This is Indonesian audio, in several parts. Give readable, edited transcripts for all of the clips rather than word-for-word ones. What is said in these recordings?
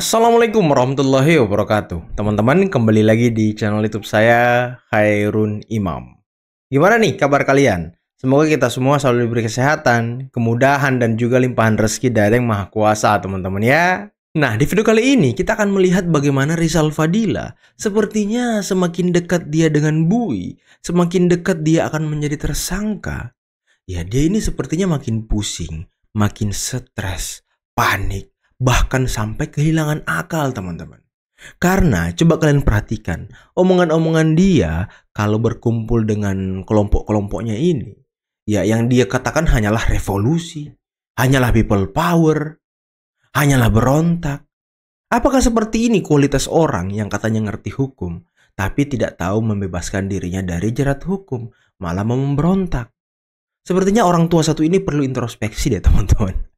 Assalamualaikum warahmatullahi wabarakatuh. Teman-teman, kembali lagi di channel YouTube saya, Khairun Imam. Gimana nih kabar kalian? Semoga kita semua selalu diberi kesehatan, kemudahan, dan juga limpahan rezeki dari Yang Maha Kuasa, teman-teman ya. Nah, di video kali ini kita akan melihat bagaimana Rizal Fadila sepertinya semakin dekat dia dengan Bui, semakin dekat dia akan menjadi tersangka. Ya, dia ini sepertinya makin pusing, makin stres, panik, bahkan sampai kehilangan akal, teman-teman. Karena coba kalian perhatikan omongan-omongan dia kalau berkumpul dengan kelompok-kelompoknya ini. Ya, yang dia katakan hanyalah revolusi, hanyalah people power, hanyalah berontak. Apakah seperti ini kualitas orang yang katanya ngerti hukum, tapi tidak tahu membebaskan dirinya dari jerat hukum, malah mau memberontak? Sepertinya orang tua satu ini perlu introspeksi deh, teman-teman.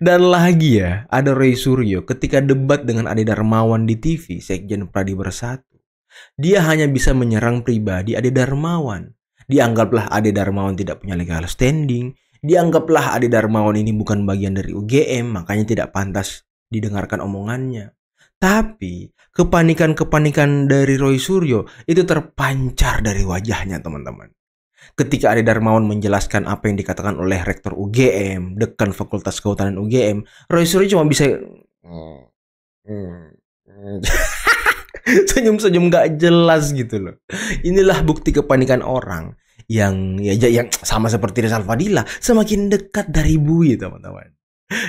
Dan lagi ya, ada Roy Suryo ketika debat dengan Ade Darmawan di TV, Sekjen Pradi Bersatu. Dia hanya bisa menyerang pribadi Ade Darmawan. Dianggaplah Ade Darmawan tidak punya legal standing. Dianggaplah Ade Darmawan ini bukan bagian dari UGM, makanya tidak pantas didengarkan omongannya. Tapi kepanikan-kepanikan dari Roy Suryo itu terpancar dari wajahnya, teman-teman. Ketika Ade Darmawan menjelaskan apa yang dikatakan oleh Rektor UGM, Dekan Fakultas Kehutanan UGM, Roy Suryo cuma bisa senyum-senyum gak jelas gitu loh. Inilah bukti kepanikan orang yang sama seperti Rizal Fadila, semakin dekat dari Bui, teman-teman.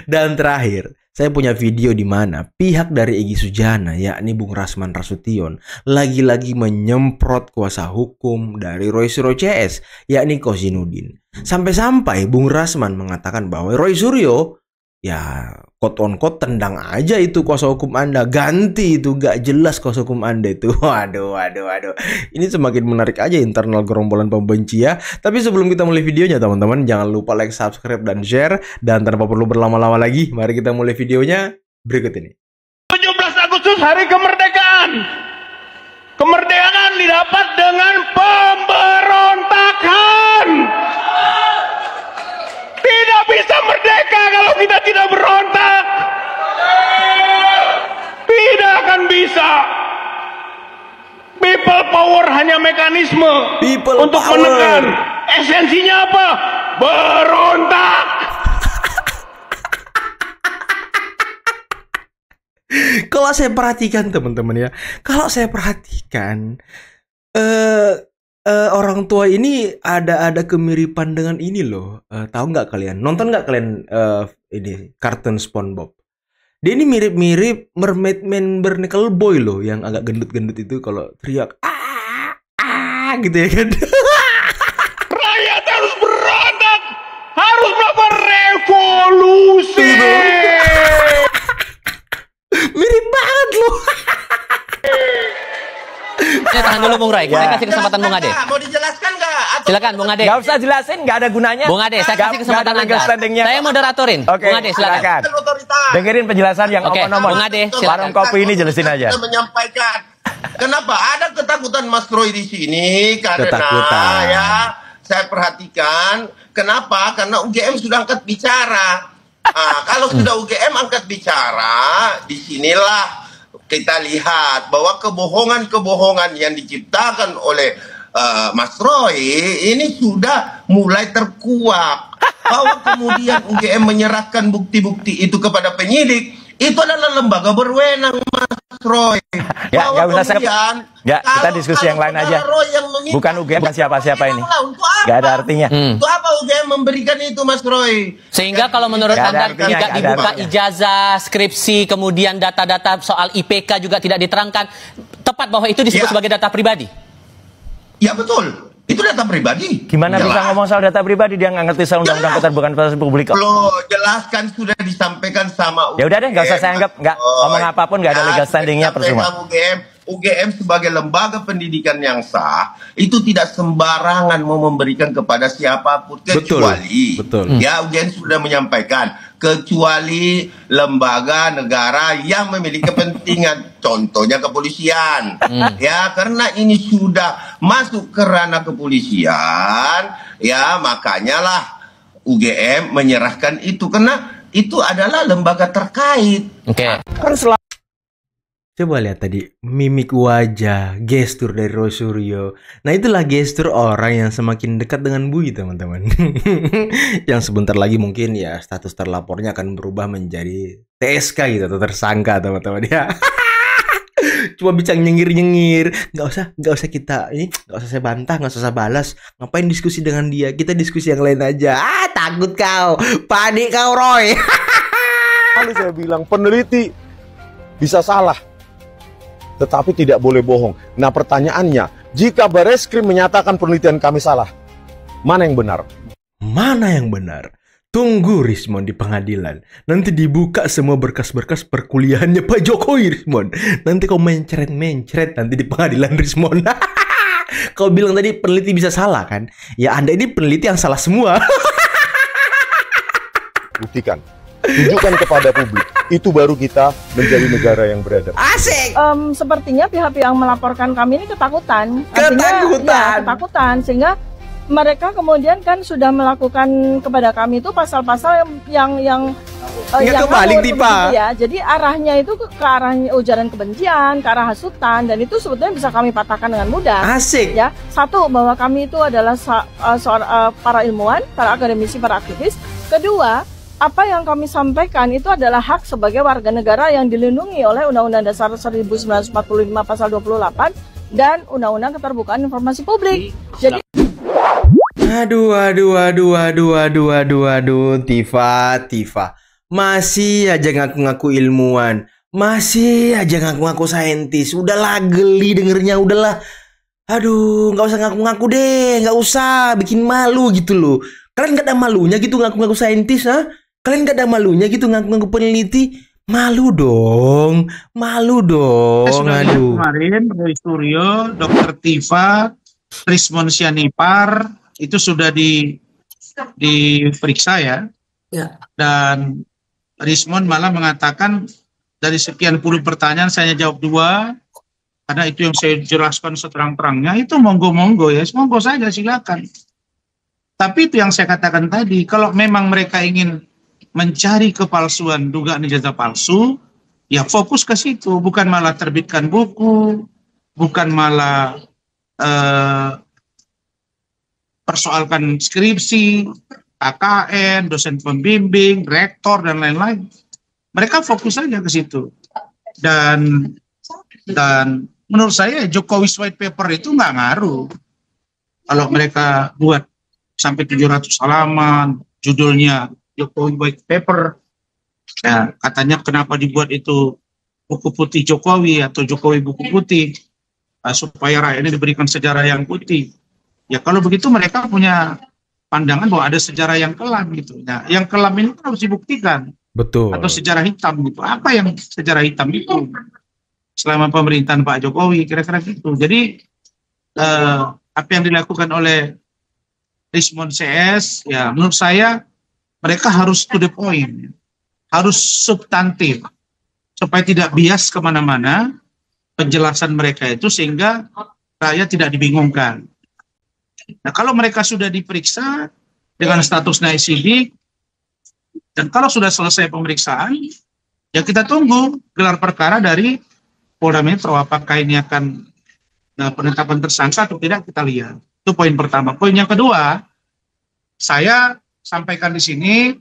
Dan terakhir, saya punya video di mana pihak dari Egy Sujana, yakni Bung Rasman Rasution, lagi-lagi menyemprot kuasa hukum dari Roy Suryo CS, yakni Kozinudin. Sampai-sampai Bung Rasman mengatakan bahwa Roy Suryo, ya quote on quote, tendang aja itu kuasa hukum Anda, ganti itu, gak jelas kuasa hukum Anda itu. Waduh. Ini semakin menarik aja internal gerombolan pembenci ya. Tapi sebelum kita mulai videonya, teman-teman, jangan lupa like, subscribe, dan share. Dan tanpa perlu berlama-lama lagi, mari kita mulai videonya berikut ini. 17 Agustus hari kemerdekaan. Kemerdekaan didapat dengan pemberontakan. Tidak bisa merdeka kalau kita tidak berontak. Tidak akan bisa. People power hanya mekanisme untuk menekan. Esensinya apa? Berontak. Kalau saya perhatikan, teman-teman ya, kalau saya perhatikan orang tua ini ada kemiripan dengan ini loh. Tahu nggak kalian? Nonton nggak kalian ini kartun SpongeBob? Dia ini mirip Mermaid Man Barnacle Boy loh, yang agak gendut-gendut itu kalau teriak gitu ya kan. Rakyat harus berontak, harus melakukan revolusi. Mirip banget loh. Tahan dulu Bung Roy, saya kasih kesempatan Bung Ade. Mau dijelaskan nggak? Silakan Bung Ade. Gak usah jelasin, gak ada gunanya. Bung Ade, saya kasih kesempatan Anda. Saya moderatorin. Oke, Bung Ade, silakan. Dengerin penjelasan yang Oke, omong-omong. Bung Ade, silakan. Warung kopi ini jelasin aja. Kita menyampaikan. Kenapa ada ketakutan Mas Roy di sini? Karena Ketakutan. ya saya perhatikan. Kenapa? Karena UGM sudah angkat bicara. Kalau sudah UGM angkat bicara, disinilah kita lihat bahwa kebohongan-kebohongan yang diciptakan oleh Mas Roy ini sudah mulai terkuak. Bahwa kemudian UGM menyerahkan bukti-bukti itu kepada penyidik, itu adalah lembaga berwenang, Mas Roy. Ya, Bahwa nggak usah kemudian, Ya, kita diskusi yang lain aja. Roy yang meminta, Bukan UGM, bukan siapa-siapa ini. Untuk apa? Gak ada artinya. Untuk apa UGM memberikan itu, Mas Roy? Sehingga kalau menurut Nggak ada Anda artinya, tidak nggak ada dibuka artinya. ijazah, skripsi, kemudian data-data soal IPK juga tidak diterangkan, tepat bahwa itu disebut Ya. sebagai data pribadi? Ya betul. Itu data pribadi. Gimana Jelas. bisa ngomong soal data pribadi, dia nggak ngerti soal undang-undang Jelas. keterbukaan informasi publik kok. Lo jelaskan sudah disampaikan sama UGM. Ya udah deh, nggak usah saya anggap, nggak ngomong apapun, nggak ada legal standingnya, percuma. UGM sebagai lembaga pendidikan yang sah itu tidak sembarangan mau memberikan kepada siapapun, kecuali betul. ya UGM sudah menyampaikan, kecuali lembaga negara yang memiliki kepentingan, contohnya kepolisian. Ya, karena ini sudah masuk ke ranah kepolisian, ya makanya lah UGM menyerahkan itu, karena itu adalah lembaga terkait. Oke. Kan selalu Coba lihat tadi mimik wajah, gestur dari Rosuryo. Nah itulah gestur orang yang semakin dekat dengan Bui, teman-teman. Yang sebentar lagi mungkin ya status terlapornya akan berubah menjadi TSK gitu atau tersangka, teman-teman ya. Cuma bisa nyengir-nyengir, nggak usah kita ini, nggak usah saya bantah, nggak usah saya balas. Ngapain diskusi dengan dia? Kita diskusi yang lain aja. Takut kau, panik kau, Roy. saya bilang peneliti bisa salah, tetapi tidak boleh bohong. Nah pertanyaannya, jika Bareskrim menyatakan penelitian kami salah, mana yang benar? Mana yang benar? Tunggu Rismon di pengadilan. Nanti dibuka semua berkas-berkas perkuliahannya Pak Jokowi, Rismon. Nanti kau mencret-mencret nanti di pengadilan, Rismon. Kau bilang tadi peneliti bisa salah kan? Ya Anda ini peneliti yang salah semua. Buktikan, tunjukkan kepada publik. Itu baru kita menjadi negara yang beradab. Asik! Sepertinya pihak yang melaporkan kami ini ketakutan. Ketakutan. Ketakutan, sehingga mereka kemudian kan sudah melakukan kepada kami itu pasal-pasal yang kebalik, ngawur Tipa. begitu ya. Jadi arahnya itu ke arah ujaran kebencian, ke arah hasutan, dan itu sebetulnya bisa kami patahkan dengan mudah. Asik! Ya, satu, bahwa kami itu adalah para ilmuwan, para akademisi, para aktivis. Kedua, apa yang kami sampaikan itu adalah hak sebagai warga negara yang dilindungi oleh Undang-Undang Dasar 1945 pasal 28 dan Undang-Undang Keterbukaan Informasi Publik. Jadi Aduh, Tifa. Masih aja ngaku-ngaku ilmuwan. Masih aja ngaku-ngaku saintis. Udahlah, geli dengernya, udahlah. Aduh, nggak usah ngaku-ngaku deh. Nggak usah, bikin malu gitu loh. Kalian nggak ada malunya gitu ngaku-ngaku saintis, ha? Kalian nggak ada malunya gitu ngaku-ngaku peneliti? Malu dong. Sudah lihat Aduh. kemarin Roy Suryo, Dr. Tifa, Rismon Sianipar itu sudah diperiksa ya. Dan Rismon malah mengatakan dari sekian puluh pertanyaan saya jawab 2, karena itu yang saya jelaskan seterang-terangnya. Itu monggo ya, monggo saja silakan. Tapi itu yang saya katakan tadi, kalau memang mereka ingin mencari kepalsuan dugaan ijazah palsu, ya fokus ke situ, bukan malah terbitkan buku, bukan malah persoalkan skripsi, KKN, dosen pembimbing, rektor dan lain-lain. Mereka fokus saja ke situ. Dan menurut saya Jokowi's White Paper itu nggak ngaruh. Kalau mereka buat sampai 700 halaman, judulnya Jokowi White Paper, ya katanya kenapa dibuat itu buku putih Jokowi atau Jokowi buku putih, supaya rakyat ini diberikan sejarah yang putih. Ya kalau begitu mereka punya pandangan bahwa ada sejarah yang kelam gitu. Nah, yang kelam ini harus dibuktikan. Betul. Atau sejarah hitam gitu. Apa yang sejarah hitam itu selama pemerintahan Pak Jokowi, kira-kira gitu. Jadi apa yang dilakukan oleh Rismon CS, ya menurut saya mereka harus to the point, harus substantif, supaya tidak bias kemana-mana penjelasan mereka itu sehingga rakyat tidak dibingungkan. Nah kalau mereka sudah diperiksa dengan status naik sidik, dan kalau sudah selesai pemeriksaan, ya kita tunggu gelar perkara dari Polda Metro, apakah ini akan penetapan tersangka atau tidak, kita lihat. Itu poin pertama. Poin yang kedua, saya sampaikan di sini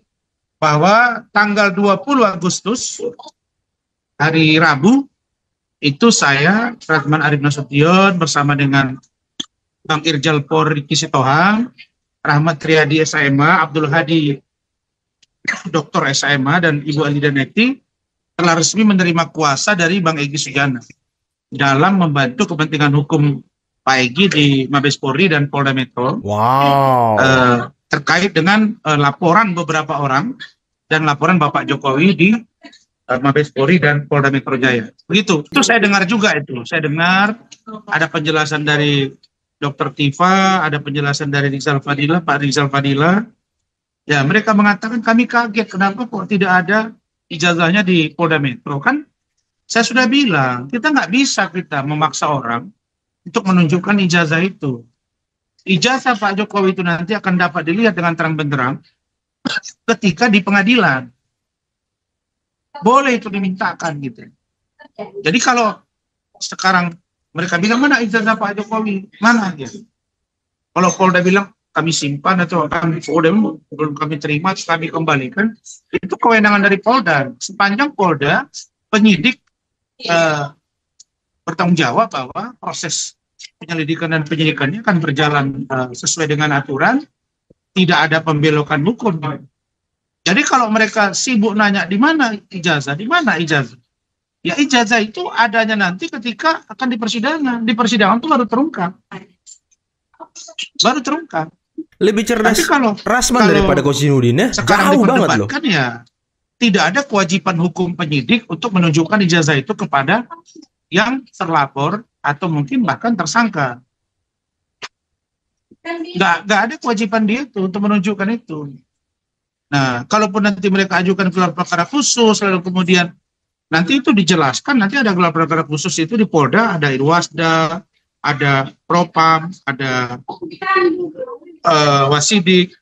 bahwa tanggal 20 Agustus, hari Rabu, itu saya, Radman Arif Nasution, bersama dengan Bang Irjal Polri Sitohang, Rahmat Triadi SMA, Abdul Hadi Doktor SMA, dan Ibu Alida Neti, telah resmi menerima kuasa dari Bang Egy Sujana dalam membantu kepentingan hukum Pak Egy di Mabes Polri dan Polda Metro. Wow. Terkait dengan laporan beberapa orang dan laporan Bapak Jokowi di Mabes Polri dan Polda Metro Jaya. Begitu. Itu saya dengar juga itu. Saya dengar ada penjelasan dari Dr. Tifa, ada penjelasan dari Rizal Fadila, Pak Rizal Fadila. Ya, mereka mengatakan kami kaget kenapa kok tidak ada ijazahnya di Polda Metro. Kan saya sudah bilang, kita nggak bisa kita memaksa orang untuk menunjukkan ijazah itu. Ijazah Pak Jokowi itu nanti akan dapat dilihat dengan terang benderang ketika di pengadilan. boleh itu dimintakan gitu. Jadi kalau sekarang mereka bilang mana ijazah Pak Jokowi, mana ya? Kalau Polda bilang kami simpan atau kami belum kami terima, kami kembalikan, itu kewenangan dari Polda. Sepanjang Polda penyidik bertanggung jawab bahwa proses penyelidikan dan penyidikannya akan berjalan sesuai dengan aturan, tidak ada pembelokan hukum. Jadi kalau mereka sibuk nanya di mana ijazah, ya ijazah itu adanya nanti ketika akan di persidangan. Di persidangan itu baru terungkap. Lebih cerdas Tapi kalau Rasman daripada Kozinudin ya. sekarang Jauh banget loh. diperdebatkan ya tidak ada kewajiban hukum penyidik untuk menunjukkan ijazah itu kepada yang terlapor atau mungkin bahkan tersangka. Nggak ada kewajiban dia itu untuk menunjukkan itu. Nah, kalaupun nanti mereka ajukan gelar perkara khusus, lalu kemudian nanti itu dijelaskan, nanti ada gelar perkara khusus itu di Polda, ada Irwasda, ada Propam, ada Wasidik,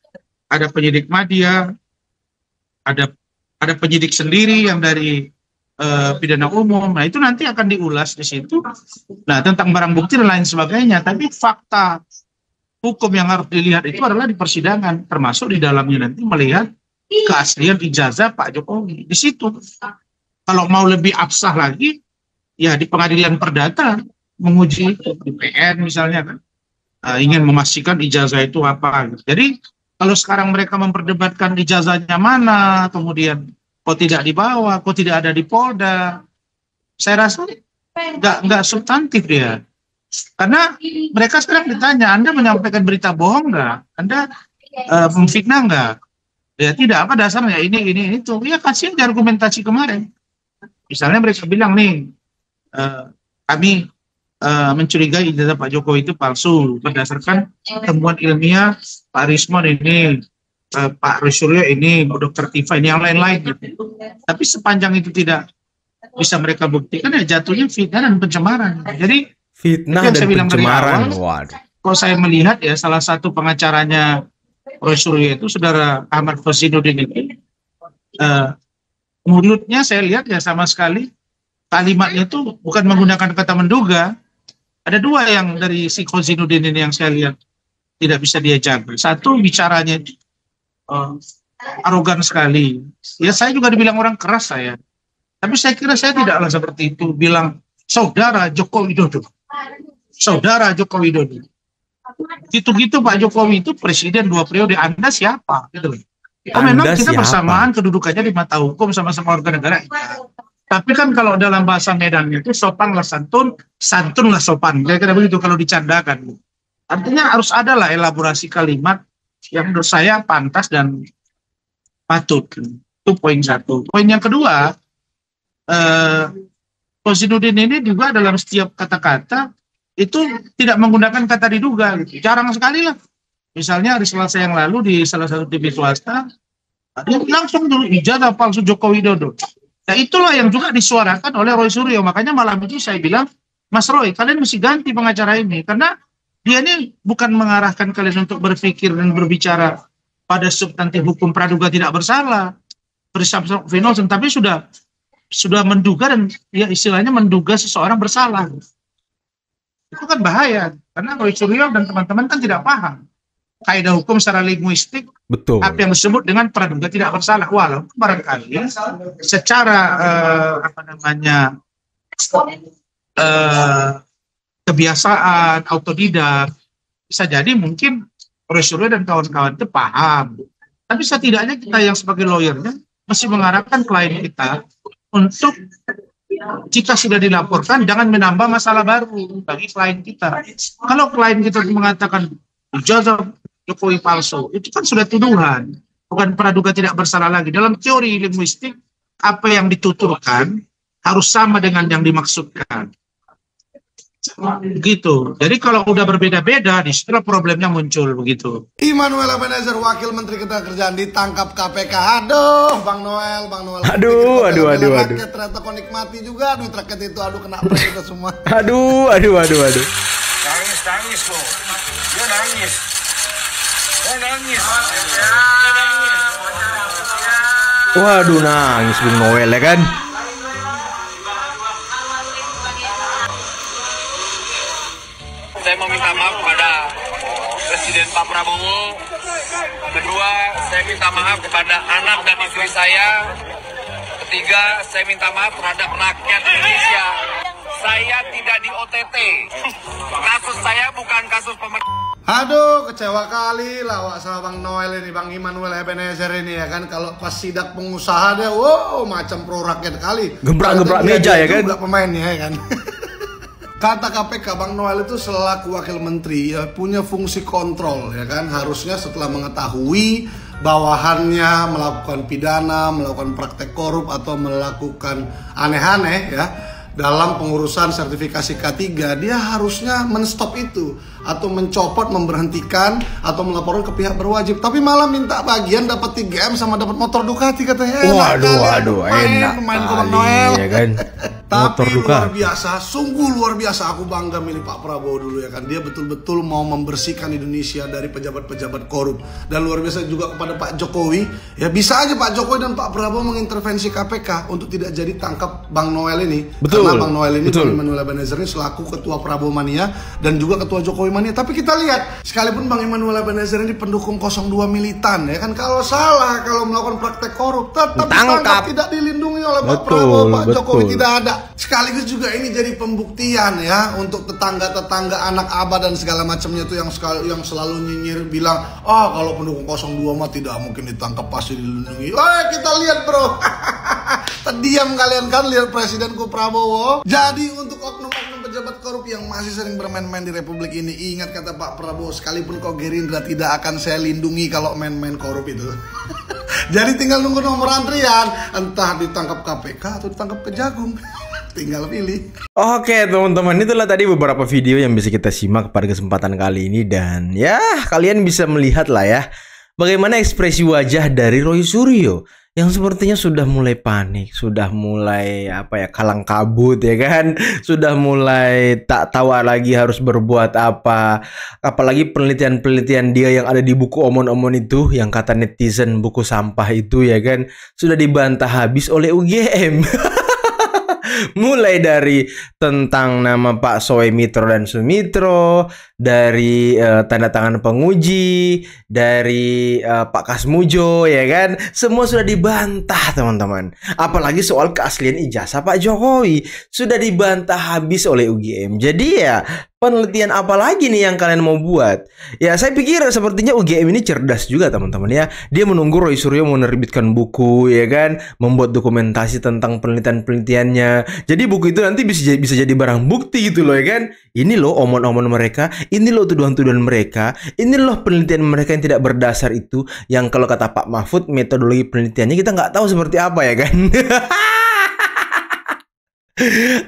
ada penyidik Madya, ada penyidik sendiri yang dari pidana umum. Nah, itu nanti akan diulas di situ. Nah, tentang barang bukti dan lain sebagainya. Tapi fakta hukum yang harus dilihat itu adalah di persidangan, termasuk di dalamnya nanti melihat keaslian ijazah Pak Jokowi. Di situ, kalau mau lebih absah lagi, ya di pengadilan perdata menguji di PN misalnya kan, ingin memastikan ijazah itu apa. Jadi kalau sekarang mereka memperdebatkan ijazahnya mana, kemudian kok tidak dibawa, kok tidak ada di Polda, saya rasa nggak substantif dia. Karena mereka sekarang ditanya, Anda menyampaikan berita bohong nggak? Anda memfitnah nggak? Ya tidak, apa dasarnya ini itu. Ya kasih aja argumentasi kemarin. Misalnya mereka bilang nih, kami mencurigai ijazah Pak Jokowi itu palsu berdasarkan temuan ilmiah Pak Rismon ini, Pak Suryo ini, Dr. Tifa ini, yang lain-lain gitu. Tapi sepanjang itu tidak bisa mereka buktikan, ya jatuhnya fitnah dan pencemaran. Jadi fitnah dan pencemaran. Waduh. Kalau saya melihat ya, salah satu pengacaranya Roy Suryo itu saudara Ahmad Kozinudin ini, mulutnya saya lihat ya sama sekali kalimatnya itu bukan menggunakan kata menduga. Ada dua yang dari si Kozinudin ini yang saya lihat tidak bisa dia jaga. Satu, bicaranya arogan sekali. Ya saya juga dibilang orang keras saya. Tapi saya kira saya tidaklah seperti itu. Bilang saudara Joko Widodo. Saudara Joko Widodo. Gitu-gitu Pak Jokowi itu presiden 2 periode. Anda siapa? Gitu. Memang kita bersamaan kedudukannya di mata hukum sama-sama warga negara. Tapi kan kalau dalam bahasa Medannya itu sopanlah santun, santunlah sopan. Kira-kira begitu kalau dicandakan. Artinya harus adalah elaborasi kalimat yang menurut saya pantas dan patut. Itu poin satu. Poin yang kedua, Kozinudin ini juga dalam setiap kata-kata itu tidak menggunakan kata diduga. Gitu. Jarang sekali lah. Misalnya hari Selasa yang lalu di salah satu TV swasta, dia langsung dulu ijazah palsu Joko Widodo. Nah itulah yang juga disuarakan oleh Roy Suryo. Makanya malam itu saya bilang, Mas Roy, kalian mesti ganti pengacara ini. Karena dia ini bukan mengarahkan kalian untuk berpikir dan berbicara pada substantif hukum praduga tidak bersalah, bersama Vinosen, tapi sudah menduga dan ya istilahnya menduga seseorang bersalah. Itu kan bahaya. Karena Roy Suryo dan teman-teman kan tidak paham kaidah hukum secara linguistik. Betul. Apa yang disebut dengan praduga tidak bersalah, walaupun barangkali secara kebiasaan autodidak bisa jadi mungkin Roy Suryo dan kawan-kawan itu paham. Tapi setidaknya kita yang sebagai lawyernya mesti mengarahkan klien kita untuk jika sudah dilaporkan jangan menambah masalah baru bagi klien kita. Kalau klien kita mengatakan ijazah Jokowi palsu, itu kan sudah tuduhan, bukan praduga tidak bersalah lagi. Dalam teori linguistik, apa yang dituturkan harus sama dengan yang dimaksudkan. Begitu. Jadi kalau udah berbeda-beda, disitulah problemnya muncul begitu. Immanuel Ebenezer, Wakil Menteri Ketenagakerjaan ditangkap KPK. Aduh, Bang Noel. Aduh. Rakyat ternyata kau nikmati juga duit rakyat itu. Aduh, kena prank kita semua. Aduh. Nangis loh. Dia nangis. Waduh, nangis Bung Noel ya kan. Saya mau minta maaf kepada Presiden Pak Prabowo. Kedua, saya minta maaf kepada anak dan istri saya. Ketiga, saya minta maaf terhadap rakyat Indonesia. Saya tidak di OTT. Kasus saya bukan kasus pemerintah. Aduh, kecewa kali lawak sama Bang Noel ini, Bang Immanuel Ebenezer ini ya kan. Kalau pas sidak pengusaha dia, wow, macam pro rakyat kali. Gebrak-gebrak meja ya kan. Gebrak pemainnya ya kan. Kata KPK, Bang Noel itu selaku wakil menteri ya, punya fungsi kontrol ya kan. Harusnya setelah mengetahui bawahannya melakukan pidana, melakukan praktek korup atau melakukan aneh-aneh ya dalam pengurusan sertifikasi K3, dia harusnya menstop itu atau mencopot, memberhentikan atau melaporkan ke pihak berwajib. Tapi malah minta bagian dapat 3M sama dapat motor Ducati katanya. Waduh, enak main kali Noel ya kan. Tapi Motor luar Ducati. biasa, sungguh luar biasa. Aku bangga milih Pak Prabowo dulu ya kan. Dia betul-betul mau membersihkan Indonesia dari pejabat-pejabat korup. Dan luar biasa juga kepada Pak Jokowi. Ya bisa aja Pak Jokowi dan Pak Prabowo mengintervensi KPK untuk tidak jadi tangkap Bang Noel ini. Betul. Karena Bang Noel ini, Betul. Bang Immanuel Ebenezer ini selaku ketua Prabowo Mania dan juga ketua Jokowi Mania. Tapi kita lihat, sekalipun Bang Immanuel Ebenezer ini pendukung 02 militan ya kan. Kalau salah, kalau melakukan praktek korup tetap ditangkap, tidak dilindungi oleh Pak Prabowo, Pak Jokowi tidak ada. Sekaligus juga ini jadi pembuktian ya untuk tetangga-tetangga, anak abah dan segala macamnya tuh yang selalu nyinyir bilang, "Oh, kalau pendukung 02 mah tidak mungkin ditangkap, pasti dilindungi." Wah, kita lihat, Bro. Terdiam kalian kan lihat Presidenku Prabowo. Jadi untuk oknum-oknum pejabat korup yang masih sering bermain-main di Republik ini, ingat kata Pak Prabowo, sekalipun kok Gerindra tidak akan saya lindungi kalau main-main korup itu. Jadi tinggal nunggu nomor antrian, entah ditangkap KPK atau ditangkap Kejagung. Tinggal pilih. Oke teman-teman, itulah tadi beberapa video yang bisa kita simak pada kesempatan kali ini. Dan ya kalian bisa melihat lah ya bagaimana ekspresi wajah dari Roy Suryo yang sepertinya sudah mulai panik, sudah mulai kalang kabut ya kan, sudah mulai tak tahu lagi harus berbuat apa. Apalagi penelitian-penelitian dia yang ada di buku omon-omon itu, yang kata netizen buku sampah itu ya kan, sudah dibantah habis oleh UGM. Mulai dari tentang nama Pak Soemitro dan Sumitro, dari tanda tangan penguji, dari Pak Kasmujo ya kan, semua sudah dibantah teman-teman. Apalagi soal keaslian ijazah Pak Jokowi sudah dibantah habis oleh UGM. Jadi ya penelitian apa lagi nih yang kalian mau buat? Ya saya pikir sepertinya UGM ini cerdas juga teman-teman ya. Dia menunggu Roy Suryo menerbitkan buku ya kan, membuat dokumentasi tentang penelitian-penelitiannya. Jadi buku itu nanti bisa jadi barang bukti gitu loh ya kan. Ini loh omon-omon mereka, ini loh tuduhan-tuduhan mereka, ini loh penelitian mereka yang tidak berdasar itu, yang kalau kata Pak Mahfud metodologi penelitiannya kita nggak tahu seperti apa ya kan.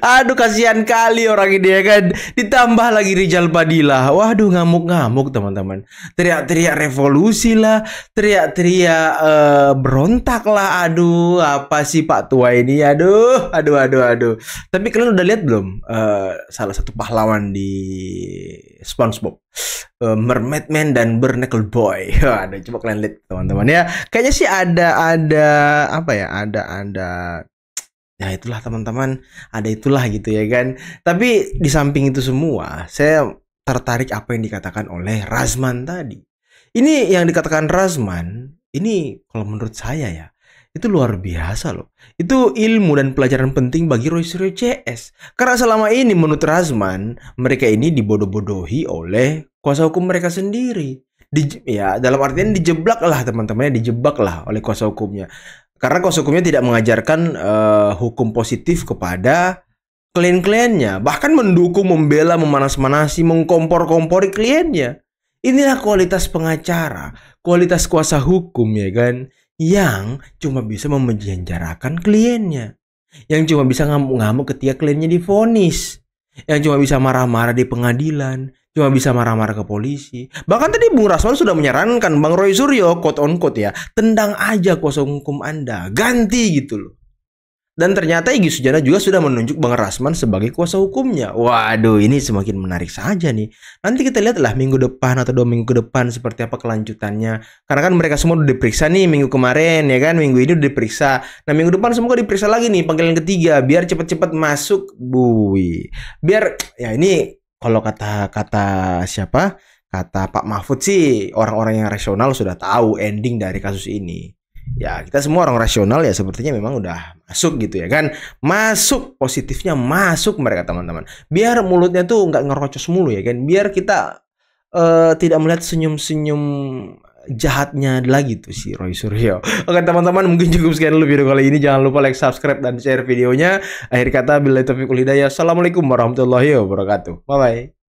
Aduh kasihan kali orang ini ya kan. Ditambah lagi Rizal Padilla. Waduh ngamuk-ngamuk teman-teman. Teriak-teriak revolusi lah, teriak-teriak berontak lah. Aduh apa sih Pak Tua ini? Aduh. Tapi kalian udah lihat belum salah satu pahlawan di SpongeBob, Mermaid Man dan Barnacle Boy? Aduh coba kalian lihat teman-teman ya. Kayaknya sih ada ya itulah teman-teman, ada itulah gitu ya kan. Tapi di samping itu semua, saya tertarik apa yang dikatakan oleh Razman tadi. Ini yang dikatakan Razman, ini kalau menurut saya ya, itu luar biasa loh. Itu ilmu dan pelajaran penting bagi Roy Suryo CS. Karena selama ini menurut Razman, mereka ini dibodoh-bodohi oleh kuasa hukum mereka sendiri. Ya dalam artian dijebak lah teman-temannya, dijebak lah oleh kuasa hukumnya. Karena kuasa hukumnya tidak mengajarkan hukum positif kepada klien-kliennya. Bahkan mendukung, membela, memanas-manasi, mengkompor-kompori kliennya. Inilah kualitas pengacara, kualitas kuasa hukum ya kan, yang cuma bisa memenjarakan kliennya, yang cuma bisa ngamuk-ngamuk ketika kliennya divonis, yang cuma bisa marah-marah di pengadilan, cuma bisa marah-marah ke polisi. Bahkan tadi Bung Rasman sudah menyarankan Bang Roy Suryo, quote on quote ya, tendang aja kuasa hukum Anda, ganti gitu loh. Dan ternyata Egy Sujana juga sudah menunjuk Bang Rasman sebagai kuasa hukumnya. Waduh, ini semakin menarik saja nih. Nanti kita lihatlah minggu depan atau 2 minggu ke depan seperti apa kelanjutannya. Karena kan mereka semua udah diperiksa nih minggu kemarin ya kan, minggu ini udah diperiksa. Nah minggu depan semoga diperiksa lagi nih panggilan ketiga biar cepet-cepet masuk bui. Biar ya ini kalau kata siapa? Kata Pak Mahfud sih orang-orang yang rasional sudah tahu ending dari kasus ini. Ya kita semua orang rasional ya sepertinya memang udah masuk gitu ya kan. Masuk, positifnya masuk mereka teman-teman. Biar mulutnya tuh nggak ngerocos mulu ya kan. Biar kita tidak melihat senyum-senyum jahatnya lagi tuh si Roy Suryo. Oke teman-teman, mungkin cukup sekian dulu video kali ini. Jangan lupa like, subscribe, dan share videonya. Akhir kata, billahi taufiq wal hidayah. Assalamualaikum warahmatullahi wabarakatuh. Bye-bye.